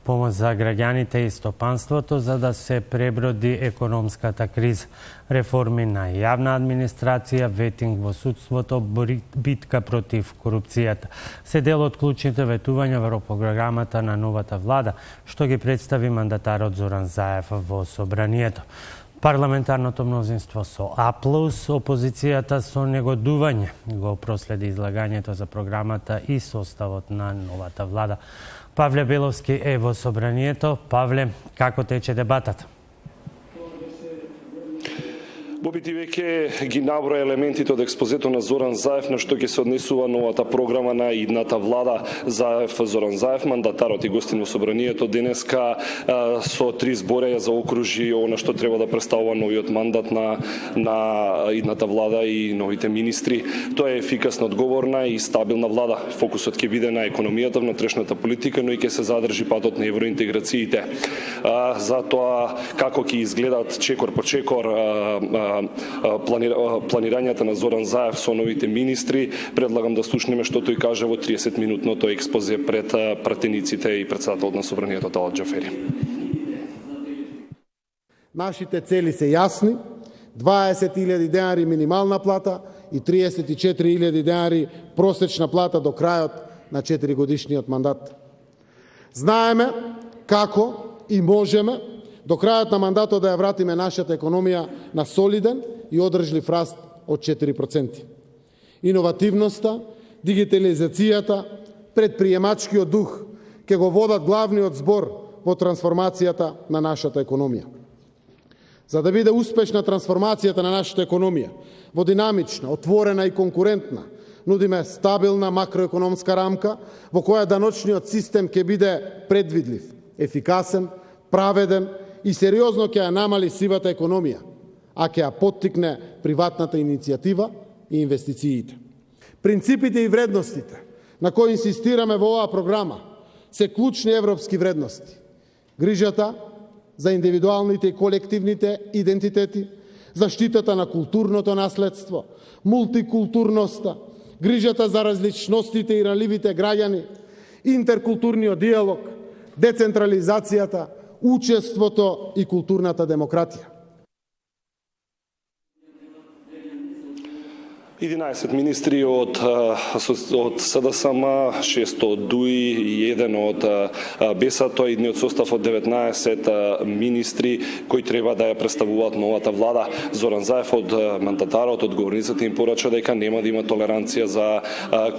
помош за граѓаните и стопанството за да се преброди економската криза. Реформи на јавна администрација, ветинг во судството, битка против корупцијата се дел од клучните ветувања во програмата на новата влада, што ги представи мандатарот Зоран Заев во собранието. Парламентарното мнозинство со аплауз, опозицијата со негодување го проследи излагањето за програмата и составот на новата влада. Павле Беловски е во собранието. Павле, како тече дебатата? Боби, ти веќе ги наброја елементите од експозето на Зоран Заев на што ќе се однесува новата програма на идната влада. Зоран Заев, мандатарот и гостин во собранието денеска со 3 збореја заокружи она што треба да представува новиот мандат на идната влада и новите министри. Тоа е ефикасна, одговорна и стабилна влада. Фокусот ќе биде на економијата, внатрешната политика, но и ќе се задржи патот на евроинтеграциите. Затоа како ќе изгледат чекор по чекор планирањата на Зоран Заев со новите министри, предлагам да слушнеме што тој каже во 30-минутното експозе пред пратениците и председателот на собранието Талат Џафери. Нашите цели се јасни: 20.000 денари минимална плата и 34.000 денари просечна плата до крајот на 4-годишниот мандат. Знаеме како и можеме до крајот на мандатот да ја вратиме нашата економија на солиден и одржлив раст од 4%. Иновативноста, дигитализацијата, предприемачкиот дух ќе го водат главниот збор во трансформацијата на нашата економија. За да биде успешна трансформацијата на нашата економија во динамична, отворена и конкурентна, нудиме стабилна макроекономска рамка во која даночниот систем ќе биде предвидлив, ефикасен, праведен и сериозно ќе ја намали сивата економија, а ќе ја поттикне приватната иницијатива и инвестициите. Принципите и вредностите на кои инсистираме во оваа програма се клучни европски вредности: грижата за индивидуалните и колективните идентитети, заштитата на културното наследство, мултикултурноста, грижата за различностите и ранливите граѓани, интеркултурниот диалог, децентрализацијата, учеството и културната демократија. 11 министри од СДСМ, 6 од ДУИ и 1 од БЕСА, тоа е идниот состав од 19 министри кои треба да ја представуваат новата влада. Зоран Заев од мандатарот, од говорницата им порача дека нема да има толеранција за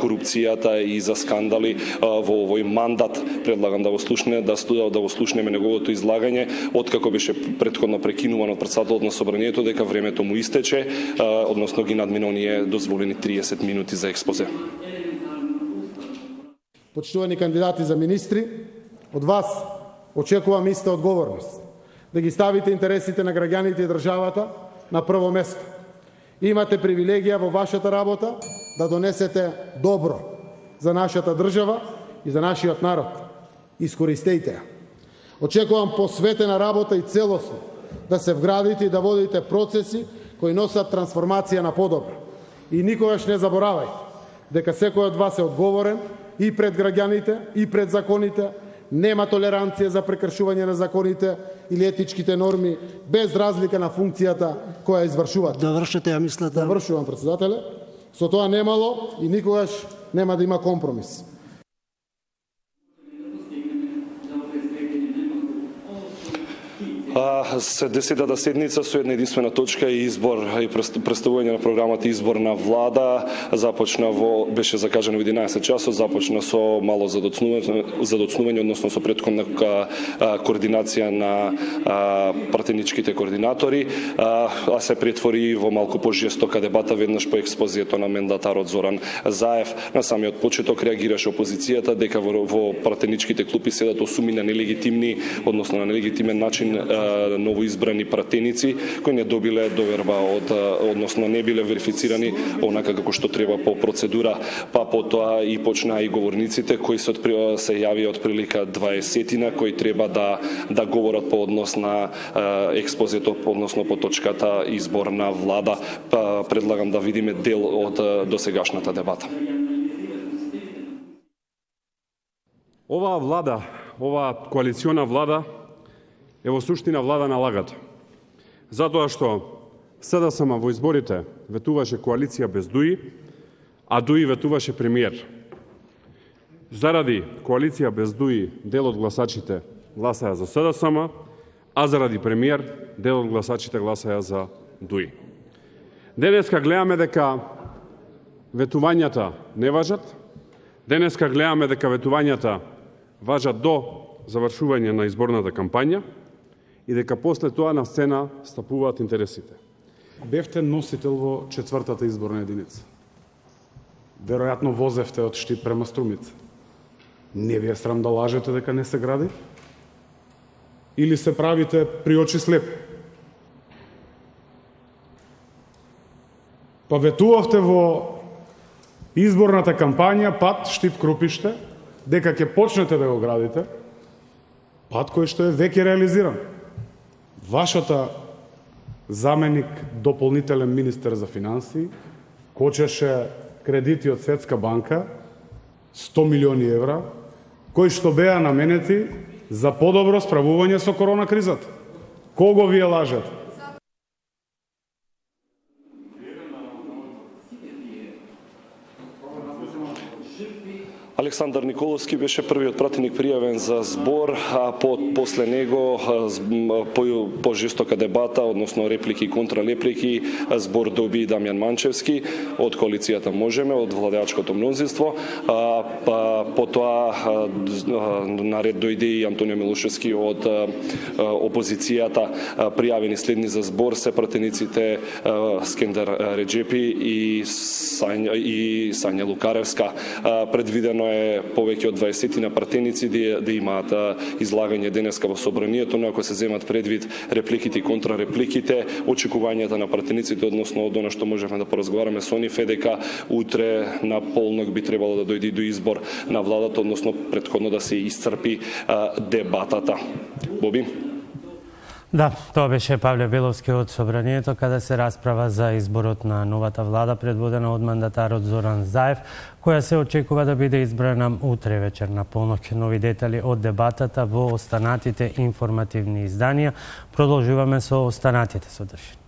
корупцијата и за скандали во овој мандат. Предлагам да го слушнеме неговото излагање, откако беше претходно прекинуван од председателот на собранието дека времето му истече, односно ги надмина оние дозволени 30 минути за експозе. Почитувани кандидати за министри, од вас очекувам иста одговорност. Да ги ставите интересите на граѓаните и државата на прво место. Имате привилегија во вашата работа да донесете добро за нашата држава и за нашиот народ. Искористејте ја. Очекувам посветена работа и целосно да се вградите и да водите процеси кои носат трансформација на подобро. И никогаш не заборавајте дека секој од вас е одговорен и пред граѓаните, и пред законите. Нема толеранција за прекршување на законите или етичките норми, без разлика на функцијата која извршувате. Довршете ја мислата. Завршувам, председателе. Со тоа немало и никогаш нема да има компромис. Десетата седница со една единствена точка и избор и представување на програмата избор на влада беше закажано во 11 часот, започна со мало задоцнување, односно со претходна координација на пратеничките координатори, а се претвори во малку пожестока дебата веднаш по експозието на мандатарот Зоран Заев. На самиот почеток реагираше опозицијата дека во пратеничките клупи седат осуми на нелегитимни, односно на нелегитимен начин новоизбрани пратеници кои не добиле доверба односно не биле верифицирани онака како што треба по процедура, па потоа и почнаа и говорниците кои се јавија од прилика 20-тина кои треба да говорат по однос на експозето, односно по точката избор на влада. Предлагам да видиме дел од досегашната дебата. Оваа влада оваа коалициона влада е во суштина влада на лагата. Затоа што СДСМ во изборите ветуваше коалиција без ДУИ, а ДУИ ветуваше премиер. Заради коалиција без ДУИ дел од гласачите гласаја за СДСМ, а заради премиер дел од гласачите гласаја за ДУИ. Денеска гледаме дека ветувањата не важат. Денеска гледаме дека ветувањата важат до завршување на изборната кампања и дека после тоа на сцена стапуваат интересите. Бевте носител во 4-та изборна единица. Веројатно возевте од Штип према Струмица. Не ви е срам да лажете дека не се гради? Или се правите при очи слеп? Па ветувавте во изборната кампања пат Штип-Крупиште, дека ќе почнете да го градите, пат кој што е веќе реализиран. Вашата заменик дополнителен министер за финансии кочеше кредити од Светска банка 100 милиони евра, кои што беа наменети за подобро справување со корона кризата. Кого вие лажете? Александар Николовски беше првиот пратеник пријавен за збор, а после него по-жестока дебата, односно реплики и контралеплики, збор доби Дамјан Манчевски од коалицијата Можеме, од владеачкото мнозинство. Потоа наред дојде и Антонио Милушевски од опозицијата. Пријавени следни за збор се пратениците Скендер Реджепи и Сања Лукаревска. Предвидено е повеќе од 20 на пратеници да имаат излагање денеска во собранието, но ако се земат предвид репликите и контрарепликите, очекувањата на пратениците, односно од она што можеме да поразговараме со нив е дека утре на полнок би требало да дојде до избор на владата, односно претходно да се исцрпи дебатата. Боби? Да, тоа беше Павле Беловски од Собранието, каде се расправа за изборот на новата влада, предводена од мандатарот Зоран Заев, која се очекува да биде избрана утре вечер на полнок. Нови детали од дебатата во останатите информативни изданија. Продолжуваме со останатите содржини.